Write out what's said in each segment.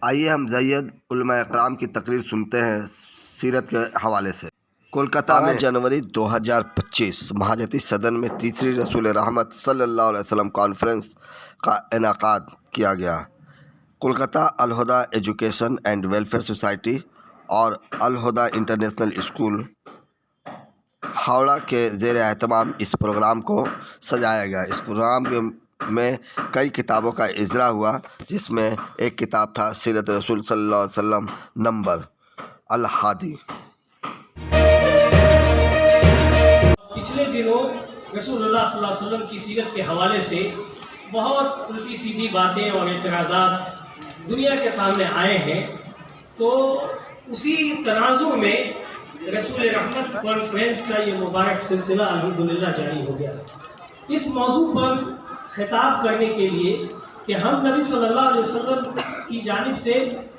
آئیے ہم زید علماء اکرام کی تقریر سنتے ہیں سیرت کے حوالے سے۔ کولکتہ میں جنوری 2025 مہاجتی سدن میں تیسری رسول رحمت صلی اللہ علیہ وسلم کانفرنس کا انعقاد کیا گیا۔ Kolkata ul Huda education and welfare society اور الہدیٰ انٹرنیشنل اسکول ہاوڑہ کے زیر اہتمام اس پروگرام کو سجایا گیا۔ اس پروگرام میں کئی کتابوں کا اجرا ہوا، جس میں ایک کتاب تھا سیرت رسول صلی اللہ علیہ وسلم نمبر الہادی۔ پچھلے دنوں رسول اللہ صلی اللہ علیہ وسلم کی سیرت کے حوالے سے بہت الٹی سیدھی باتیں اور اعتراضات دنیا کے سامنے آئے ہیں، تو اسی تناظر میں رسول رحمت کانفرنس کا یہ مبارک سلسلہ الحمدللہ جاری ہو گیا۔ اس موضوع پر خطاب کرنے کے لیے کہ ہم نبی صلی اللہ علیہ وسلم کی جانب سے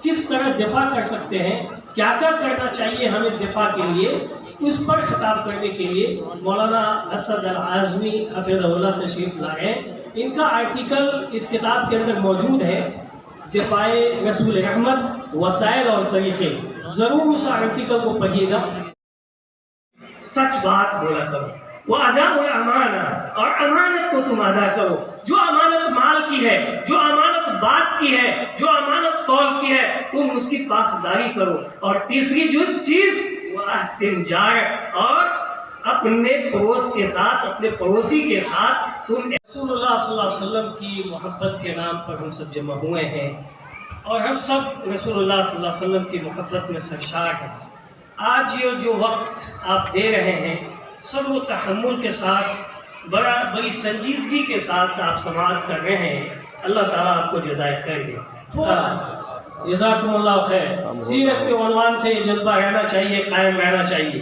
کس طرح دفاع کر سکتے ہیں، کیا کیا کرنا چاہیے ہمیں دفاع کے لیے، اس پر خطاب کرنے کے لیے مولانا اسد العازمی حفظہ اللہ تشریف لائے ہیں۔ ان کا آرٹیکل اس کتاب کے اندر موجود ہے، دفاع رسول رحمت وسائل اور طریقے۔ ضرور اس آرٹیکل کو پڑھیے گا۔ سچ بات بولا کرو، وہ ادا امانہ، اور امانت کو تم ادا کرو۔ جو امانت مال کی ہے، جو امانت بات کی ہے، جو امانت قول کی ہے، تم اس کی پاسداری کرو۔ اور تیسری جو چیز وہ احسن جار، اور اپنے پڑوس کے ساتھ، اپنے پڑوسی کے ساتھ تم رسول اللہ صلی اللہ علیہ وسلم کی محبت کے نام پر ہم سب جمع ہوئے ہیں، اور ہم سب رسول اللہ صلی اللہ علیہ وسلم کی محبت میں سرشار ہیں۔ آج یہ جو وقت آپ دے رہے ہیں، سب وہ تحمل کے ساتھ، بڑی سنجیدگی کے ساتھ آپ سماعت کر رہے ہیں۔ اللہ تعالیٰ آپ کو جزائے خیر دے۔ جزاکم اللہ خیر۔ سیرت کے عنوان سے یہ جذبہ رہنا چاہیے، قائم رہنا چاہیے۔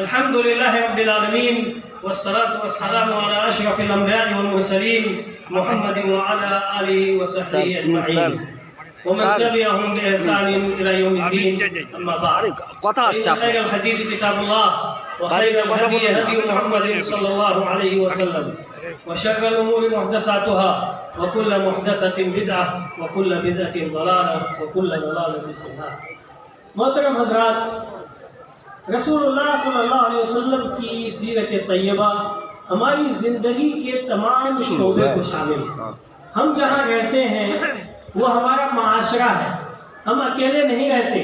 الحمدللہ رب العالمین، والصلاة والسلام علی اشرف الانبیاء والمرسلین، محمد وعلی آلہ وصحبہ اجمعین ومن تبعهم بإحسان إلى يوم الدين، أما بعد، فإن خير الحديث كتاب الله، وخير الهدي هدي محمد صلى الله عليه وسلم، وشر الأمور محدثاتها، وكل محدثة بدعة، وكل بدعة ضلالة، وكل ضلالة في النار۔ محترم حضرات، رسول اللہ صلی اللہ علیہ وسلم کی سیرت طیبہ ہماری زندگی کے تمام شعبے کو شامل ہے۔ ہم جہاں رہتے ہیں وہ ہمارا معاشرہ ہے، ہم اکیلے نہیں رہتے،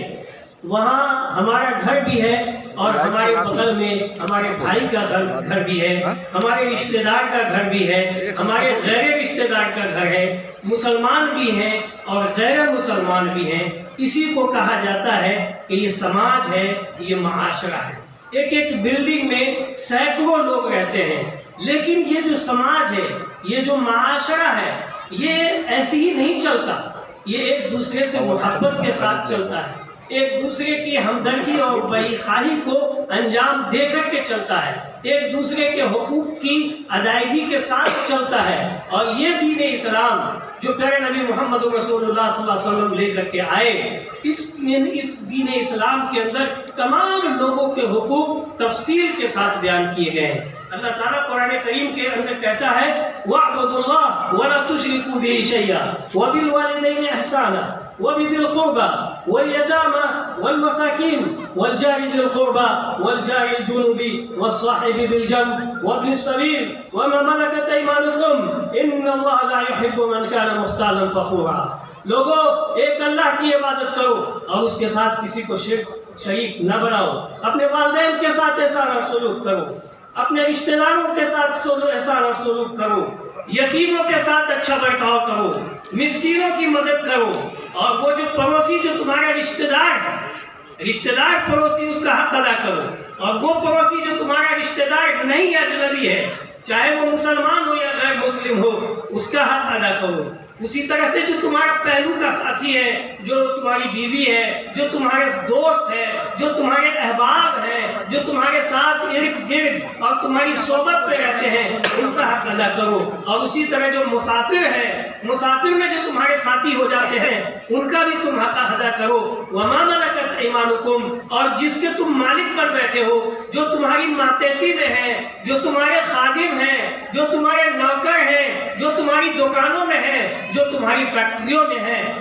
وہاں ہمارا گھر بھی ہے، اور ہمارے بغل میں ہمارے بھائی کا گھر بھی ہے، ہمارے رشتہ دار کا گھر بھی ہے، ہمارے غیر رشتہ دار کا گھر ہے، مسلمان بھی ہیں اور غیر مسلمان بھی ہیں۔ اسی کو کہا جاتا ہے کہ یہ سماج ہے، یہ معاشرہ ہے۔ ایک ایک بلڈنگ میں سینکڑوں لوگ رہتے ہیں، لیکن یہ جو سماج ہے، یہ جو معاشرہ ہے، یہ ایسے ہی نہیں چلتا۔ یہ ایک دوسرے سے محبت کے ساتھ چلتا ہے، ایک دوسرے کی ہمدردی اور بڑی خواہی کو انجام دے کر کے چلتا ہے، ایک دوسرے کے حقوق کی ادائیگی کے ساتھ چلتا ہے۔ اور یہ دین اسلام جو پیارے نبی محمد رسول اللہ صلی اللہ علیہ وسلم لے کر کے آئے، اس دین اسلام کے اندر تمام لوگوں کے حقوق تفصیل کے ساتھ بیان کیے گئے ہیں۔ اللہ تعالیٰ قرآن کریم کے اندر کہتا ہے وَاعْبُدُوا اللَّهَ وَلَا تُشْرِكُوا بِهِ شَيْئًا وَبِالْوَالِدَيْنِ إِحْسَانًا وَبِذِي الْقُرْبَى وَالْيَتَامَى وَالْمَسَاكِينِ وَالْجَارِ ذِي الْقُرْبَى وَالْجَارِ الْجُنُبِ وَالصَّاحِبِ بِالْجَنبِ وَابْنِ السَّبِيلِ وَمَا مَلَكَتْ أَيْمَانُكُمْ إِنَّ اللَّهَ لَا يُحِبُّ مَنْ كَانَ مُخْتَالًا فَخُورًا۔ لوگوں، ایک اللہ کی عبادت کرو اور اس کے ساتھ کسی کو شریک نہ بناؤ۔ اپنے والدین کے ساتھ احسان اور سلوک کرو، اپنے رشتہ داروں کے ساتھ احسان اور سلوک کرو، یتیموں کے ساتھ اچھا برتاؤ کرو، مسکینوں کی مدد کرو، اور وہ جو پڑوسی جو تمہارا رشتہ دار ہے، رشتہ دار پڑوسی، اس کا حق ادا کرو، اور وہ پڑوسی جو تمہارا رشتہ دار نہیں، اجنبی ہے، چاہے وہ مسلمان ہو یا غیر مسلم ہو، اس کا حق ادا کرو۔ اسی طرح سے جو تمہارا پہلو کا ساتھی ہے، جو تمہاری بیوی ہے، جو تمہارے دوست ہے، جو تمہارے احباب ہیں، جو تمہارے ساتھ ارد گرد اور تمہاری صحبت پہ رہتے ہیں، ان کا حق ادا کرو۔ اور اسی طرح جو مسافر ہے، مسافر میں جو تمہارے ساتھی ہو جاتے ہیں، ان کا بھی تم حق ادا کرو۔ وَمَا مَلَكَتْ أَيْمَانُكُمْ، اور جس کے تم مالک بن بیٹھے ہو، جو تمہاری ماتحتی میں ہیں، جو تمہارے خادم ہیں، جو تمہارے نوکر ہیں، جو تمہاری دکانوں میں ہیں، جو تمہاری فیکٹریوں میں ہیں،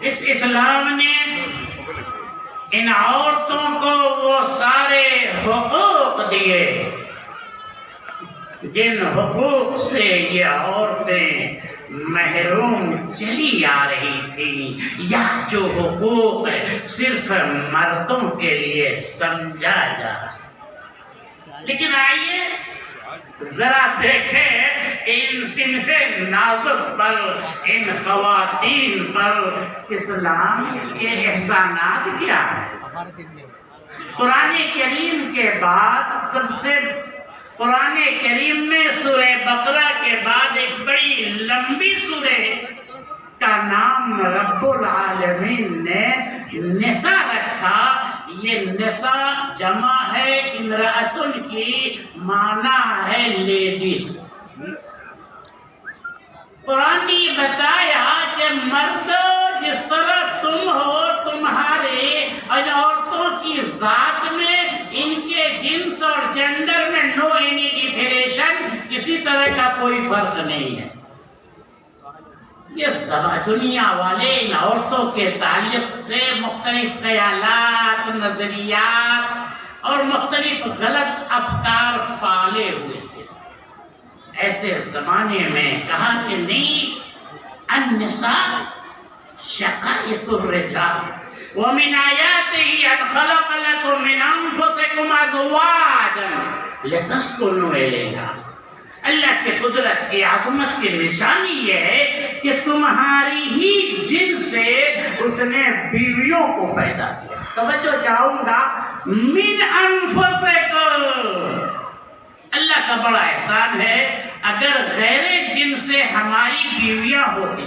اس اسلام نے ان عورتوں کو وہ سارے حقوق دیے جن حقوق سے یہ عورتیں محروم چلی آ رہی تھی، یا جو حقوق صرف مردوں کے لیے سمجھا جا رہا ہے۔ لیکن آئیے ذرا دیکھیں کہ ان صنف نازک پر، ان خواتین پر اسلام کے احسانات کیا ہیں۔ قرآن کریم کے بعد سب سے قرآن کریم میں سورہ بقرہ کے بعد ایک بڑی لمبی سورہ کا نام رب العالمین نے نساء رکھا۔ یہ نساء جمع ہے امرأتن کی، معنی ہے لیڈیز۔ قرآن نے یہ بتایا کہ مرد جس طرح تم ہو، تمہارے اور عورتوں کی ذات میں، ان کے جنس اور جنڈر میں نو اینی ڈیفریشن، کسی طرح کا کوئی فرق نہیں ہے۔ یہ سب دنیا والے ان عورتوں کے تعلق سے مختلف خیالات، نظریات اور مختلف غلط افکار پالے ہوئے تھے۔ ایسے زمانے میں کہا کہ نہیں، النساء شقائق الرجال ومن آیاتہ ان خلق لکم من انفسکم ازواجا لتسکنوا الیہا۔ اللہ کی قدرت کی عظمت کی نشانی یہ ہے کہ تمہاری ہی جن سے اس نے بیویوں کو پیدا کیا۔ توجہ چاہوں گا، من انفسکم، اللہ کا بڑا احسان ہے۔ اگر غیر جن سے ہماری بیویاں ہوتی،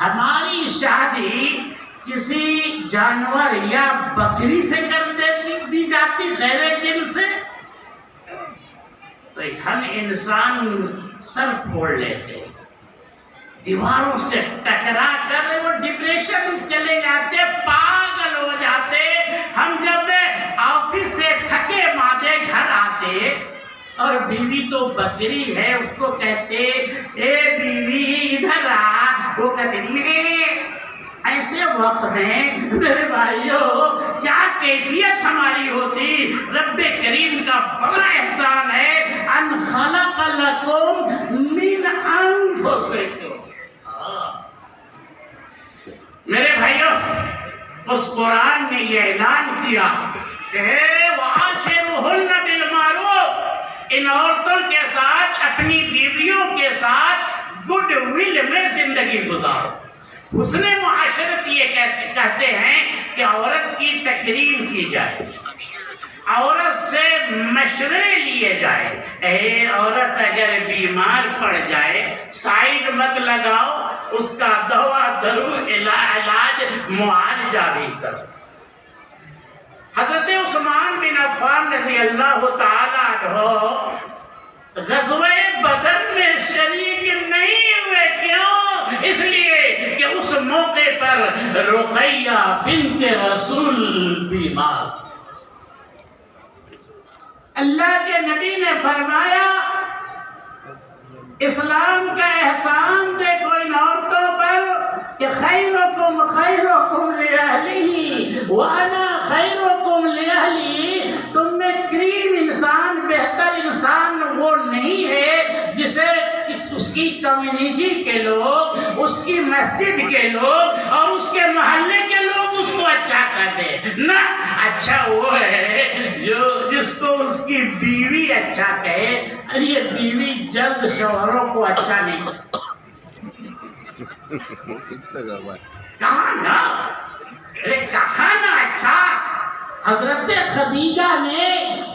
ہماری شادی کسی جانور یا بکری سے کر دی جاتی غیر جن سے، تو ہم انسان سر پھوڑ لیتے، دیواروں سے ٹکرا کر وہ ڈپریشن چلے جاتے، پاگل ہو جاتے۔ ہم جب آفس سے تھکے مادے گھر آتے اور بیوی تو بکری ہے، اس کو کہتے اے بیوی ادھر آ، وہ کہتے نہیں۔ ایسے وقت میں میرے بھائیوں کیا کیفیت ہماری ہوتی۔ رب کریم کا بڑا احسان ہے، ان خلق لکم من انفسکم۔ میرے بھائیوں، اس قرآن نے یہ اعلان کیا کہ وعاشرہن بالمعروف، ان عورتوں کے ساتھ، اپنی بیویوں کے ساتھ گڈ ول میں زندگی گزارو۔ حسن معاشرت یہ کہتے ہیں کہ عورت کی تکریم کی جائے، عورت سے مشورے لیے جائے۔ اے عورت اگر بیمار پڑ جائے، سائیڈ مت لگاؤ، اس کا دوا درو علاج معالجہ بھی کرو۔ حضرت عثمان بن عفان رضی اللہ تعالیٰ عنہ غزوہ بدر میں شریک نہیں ہوئے۔ کیوں؟ اس لیے کہ اس موقع پر رقیہ بنت رسول بیمار۔ اللہ کے نبی نے فرمایا، اسلام کا احسان دیکھو ان عورتوں پر کہ خیرکم خیرکم لأہلہ وانا خیرکم لأہلی۔ تم میں کریم انسان، بہتر انسان وہ نہیں ہے جسے اس کی کمیونٹی کے لوگ، اس کی مسجد کے لوگ اور اس کے محلے کے لوگ اس کو اچھا کہتے۔ نہ، اچھا وہ ہے جس کو اس کی بیوی اچھا کہے۔ اور یہ بیوی جلد شوہروں کو اچھا نہیں کہا نا، کہا نا اچھا۔ حضرت خدیجہ نے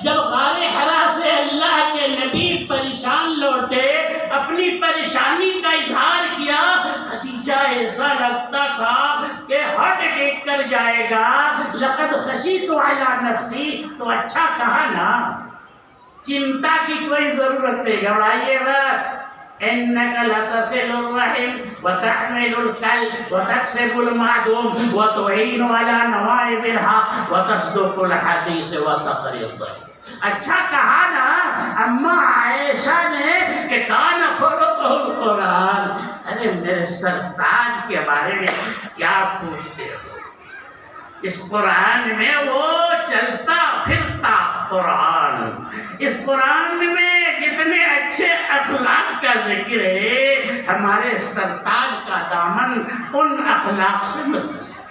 جب غار حرا سے اللہ کے نبی پریشان لوٹے، اپنی پریشانی کا اظہار کیا، خدیجہ ایسا لگتا تھا کہ ہارٹ اٹیک کر جائے گا۔ لقد خشیت علی نفسی، تو اچھا کہا نا، چنتا کی کوئی ضرورت نہیں، گھبرائیے مت۔ انک لتصل الرحم وتحمل الکل وتکسب المعدوم وتعین علی نوائب الحق وتصدق الحدیث وتقری الضیف۔ اچھا کہا نا، اما عائشہ نے کہ کان خلقہ القرآن. ارے میرے سرتاج کے بارے میں کیا پوچھتے ہو؟ اس قرآن میں وہ چلتا پھرتا قرآن، اس قرآن میں جتنے اچھے اخلاق کا ذکر ہے، ہمارے سرتاج کا دامن ان اخلاق سے متصل.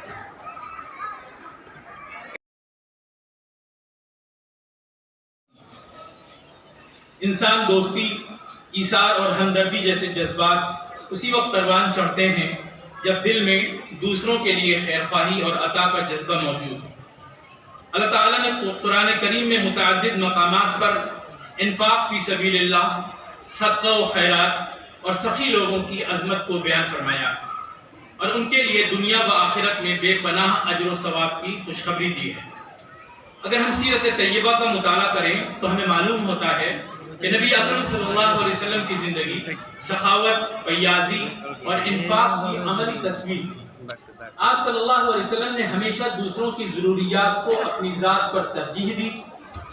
انسان دوستی، ایثار اور ہمدردی جیسے جذبات اسی وقت پروان چڑھتے ہیں جب دل میں دوسروں کے لیے خیرخواہی اور عطا کا جذبہ موجود ہو. اللہ تعالیٰ نے قرآن کریم میں متعدد مقامات پر انفاق فی سبیل اللہ، صدقہ و خیرات اور سخی لوگوں کی عظمت کو بیان فرمایا اور ان کے لیے دنیا و آخرت میں بے پناہ اجر و ثواب کی خوشخبری دی ہے. اگر ہم سیرت طیبہ کا مطالعہ کریں تو ہمیں معلوم ہوتا ہے کہ نبی اکرم صلی اللہ علیہ وسلم کی زندگی سخاوت، فیاضی اور انفاق کی عملی تصویر تھی. آپ صلی اللہ علیہ وسلم نے ہمیشہ دوسروں کی ضروریات کو اپنی ذات پر ترجیح دی،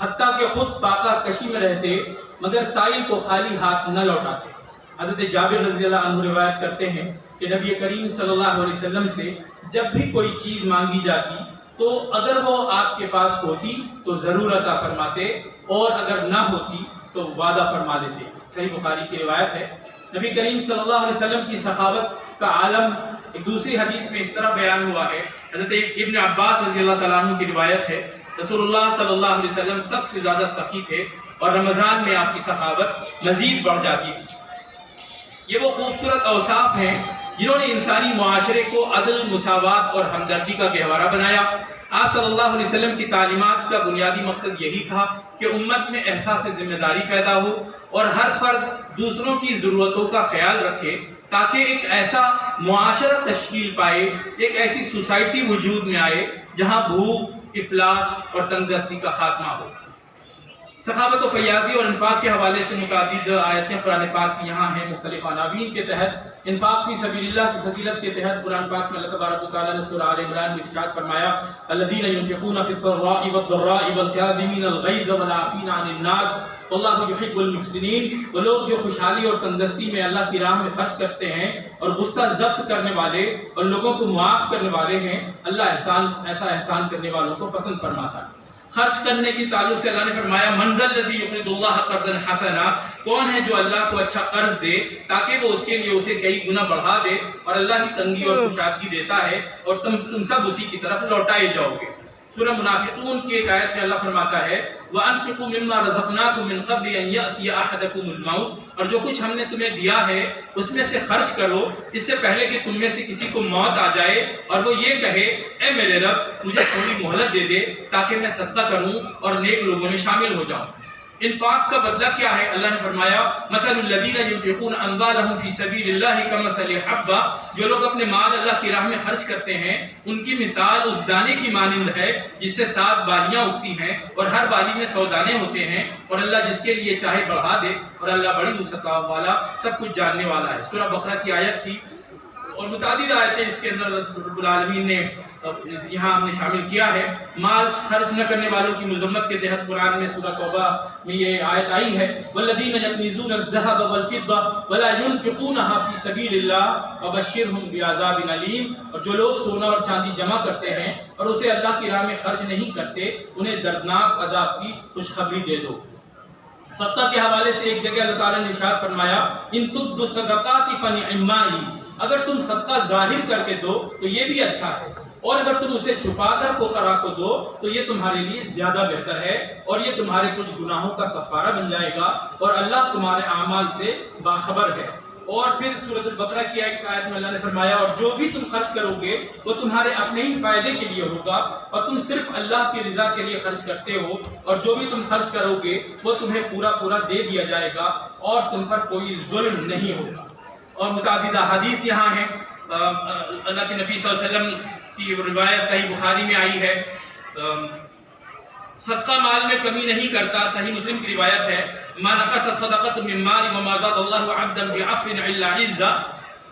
حتیٰ کہ خود فاقہ کشی میں رہتے مگر سائل کو خالی ہاتھ نہ لوٹاتے. حضرت جابر رضی اللہ عنہ روایت کرتے ہیں کہ نبی کریم صلی اللہ علیہ وسلم سے جب بھی کوئی چیز مانگی جاتی تو اگر وہ آپ کے پاس ہوتی تو ضرور عطا فرماتے اور اگر نہ ہوتی تو وعدہ فرما دیتے. صحیح بخاری کی روایت ہے. نبی کریم صلی اللہ علیہ وسلم کی سخاوت کا عالم ایک دوسری حدیث میں اس طرح بیان ہوا ہے. حضرت ابن عباس رضی اللہ تعالیٰ عنہ کی روایت ہے، رسول اللہ صلی اللہ علیہ وسلم سب سے زیادہ سخی تھے اور رمضان میں آپ کی سخاوت مزید بڑھ جاتی تھی. یہ وہ خوبصورت اوصاف ہیں جنہوں نے انسانی معاشرے کو عدل، مساوات اور ہمدردی کا گہوارہ بنایا. آپ صلی اللہ علیہ وسلم کی تعلیمات کا بنیادی مقصد یہی تھا کہ امت میں احساس ذمہ داری پیدا ہو اور ہر فرد دوسروں کی ضرورتوں کا خیال رکھے تاکہ ایک ایسا معاشرہ تشکیل پائے، ایک ایسی سوسائٹی وجود میں آئے جہاں بھوک، افلاس اور تنگ دستی کا خاتمہ ہو. سخاوت و فیاضی اور انفاق کے حوالے سے متعدد آیتیں قرآن پاک کی یہاں ہیں. مختلف عناوین کے تحت انفاق فی سبیل اللہ کی فضیلت کے تحت قرآن پاک میں اللہ تبارک و تعالیٰ نے سورہ آل عمران میں ارشاد فرمایا، الذین ينفقون فی الضراء والضراء والکاظمین الغیظ والعافین عن الناس واللہ یحب المحسنین. وہ لوگ جو خوشحالی اور تندرستی میں اللہ کی راہ میں خرچ کرتے ہیں اور غصہ ضبط کرنے والے اور لوگوں کو معاف کرنے والے ہیں، اللہ ایسا احسان کرنے والوں کو پسند فرماتا ہے. خرچ کرنے کی تعلق سے اللہ نے فرمایا، من ذا الذی یقرض اللہ قرضا حسنا، کون ہے جو اللہ کو اچھا قرض دے تاکہ وہ اس کے لیے اسے کئی گنا بڑھا دے اور اللہ کی تنگی اور کشادگی دیتا ہے اور تم سب اسی کی طرف لوٹائے جاؤ گے. سورہ منافقون کی ایک آیت میں اللہ فرماتا ہے، وَأَنفِقُوا مِمَّا رَزَقْنَاكُم مِّن قَبْلِ أَن يَأْتِيَ أَحَدَكُمُ الْمَوْتُ، اور جو کچھ ہم نے تمہیں دیا ہے اس میں سے خرچ کرو اس سے پہلے کہ تم میں سے کسی کو موت آ جائے اور وہ یہ کہے، اے میرے رب مجھے تھوڑی مہلت دے دے تاکہ میں صدقہ کروں اور نیک لوگوں میں شامل ہو جاؤں. انفاق کا بدلہ کیا ہے؟ اللہ نے فرمایا، مثل الذین ينفقون اموالهم فی سبیل اللہ کمثل حبہ، جو لوگ اپنے مال اللہ کی راہ میں خرچ کرتے ہیں ان کی مثال اس دانے کی مانند ہے جس سے 7 بالیاں اگتی ہیں اور ہر بالی میں 100 دانے ہوتے ہیں اور اللہ جس کے لیے چاہے بڑھا دے اور اللہ بڑی وسعت والا سب کچھ جاننے والا ہے. سورہ بقرہ کی آیت تھی اور متعدد آیتیں اس کے اندر رب العالمین نے یہاں ہم نے شامل کیا ہے. مال خرچ نہ کرنے والوں کی مذمت کے تحت قرآن میں سورہ توبہ میں یہ آیت آئی ہے، والذین یکنزون الذهب والفضة ولا ينفقونها في سبیل اللہ فبشرهم بعذاب علیم، اور جو لوگ سونا اور چاندی جمع کرتے ہیں اور اسے اللہ کی راہ میں خرچ نہیں کرتے انہیں دردناک عذاب کی خوشخبری دے دو. صدقہ کے حوالے سے ایک جگہ اللہ تعالیٰ نے ارشاد فرمایا، ان تبدوا الصدقات فنعما ہی، اگر تم صدقہ ظاہر کر کے دو تو یہ بھی اچھا ہے اور اگر تم اسے چھپا کر فقراء کو دو تو یہ تمہارے لیے زیادہ بہتر ہے اور یہ تمہارے کچھ گناہوں کا کفارہ بن جائے گا اور اللہ تمہارے اعمال سے باخبر ہے. اور پھر سورۃ البقرہ کی ایک آیت میں اللہ نے فرمایا، اور جو بھی تم خرچ کرو گے وہ تمہارے اپنے ہی فائدے کے لیے ہوگا اور تم صرف اللہ کی رضا کے لیے خرچ کرتے ہو اور جو بھی تم خرچ کرو گے وہ تمہیں پورا دے دیا جائے گا اور تم پر کوئی ظلم نہیں ہوگا. اور متعدد حدیث یہاں ہیں. اللہ کے نبی صلی اللہ علیہ وسلم کی روایت صحیح بخاری میں آئی ہے، صدقہ مال میں کمی نہیں کرتا. صحیح مسلم کی روایت ہے، ما نقص صدقۃ من مال وما زاد اللہ عبدا بعفو الا عزا.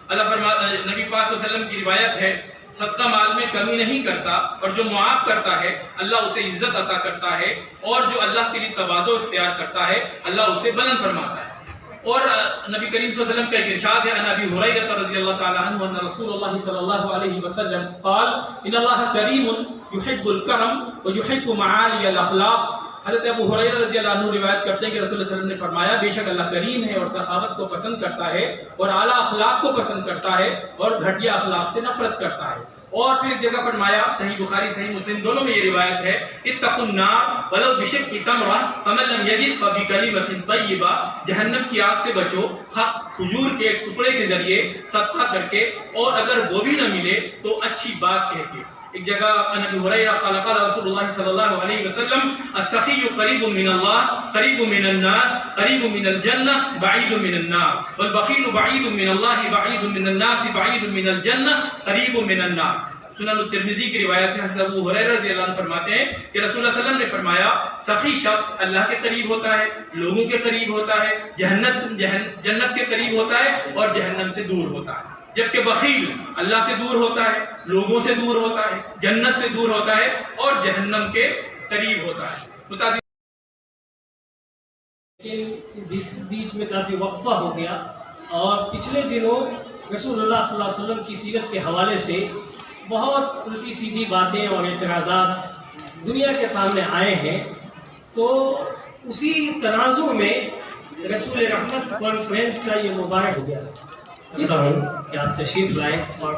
اللہ نبی پاک صلی اللہ علیہ وسلم کی روایت ہے صدقہ مال میں کمی نہیں کرتا، اور جو معاف کرتا ہے اللہ اسے عزت عطا کرتا ہے، اور جو اللہ کے لیے تواضع اختیار کرتا ہے اللہ اسے بلند فرماتا ہے۔ اور نبی کریم صلی اللہ علیہ وسلم کا ایک ارشاد ہے، ان ابی ہریرہ رضی اللہ تعالی عنہ ان رسول اللہ صلی اللہ علیہ وسلم قال ان اللہ کریم یحب الکرم ویحب معالی الاخلاق۔ حضرت ابو ہریرہ رضی اللہ عنہ روایت کرتے ہیں کہ رسول اللہ صلی اللہ علیہ وسلم نے فرمایا بے شک اللہ کریم ہے اور سخاوت کو پسند کرتا ہے، اور اعلیٰ اخلاق کو پسند کرتا ہے، اور گھٹیا اخلاق سے نفرت کرتا ہے۔ اور پھر ایک جگہ فرمایا، صحیح بخاری صحیح مسلم دونوں میں یہ روایت ہے، اتقوا النار ولو بشق تمرہ فمن لم یجد فبکلمۃ طیبہ، جہنم کی آگ سے بچو کھجور کے ایک ٹکڑے کے ذریعے صدقہ کر کے، اور اگر وہ بھی نہ ملے تو اچھی بات کہہ کے۔ ایک جگہ عن ابی ہریرہ قال قال رسول اللہ صلی اللہ علیہ وسلم السخی قریب من اللہ قریب من الناس قریب من الجنہ بعید من النار والبخیل بعید من اللہ بعید من الناس بعید من الجنہ قریب من النار۔ سنن الترمذی کی روایت ہے، حضرت ابو ہریرہ رضی اللہ عنہ فرماتے ہیں کہ رسول اللہ صلی اللہ علیہ وسلم نے فرمایا سخی شخص اللہ کے قریب ہوتا ہے، لوگوں کے قریب ہوتا ہے، جنت کے قریب ہوتا ہے اور جہنم سے دور ہوتا ہے، جبکہ بخیل اللہ سے دور ہوتا ہے، لوگوں سے دور ہوتا ہے، جنت سے دور ہوتا ہے اور جہنم کے قریب ہوتا ہے۔ لیکن بیچ میں کافی وقفہ ہو گیا، اور پچھلے دنوں رسول اللہ صلی اللہ علیہ وسلم کی سیرت کے حوالے سے بہت الٹی سیدھی باتیں اور اعتراضات دنیا کے سامنے آئے ہیں، تو اسی تناظر میں رسول رحمت کانفرنس کا یہ مبارک ہو گیا۔ کہ آپ تشریف لائیں اور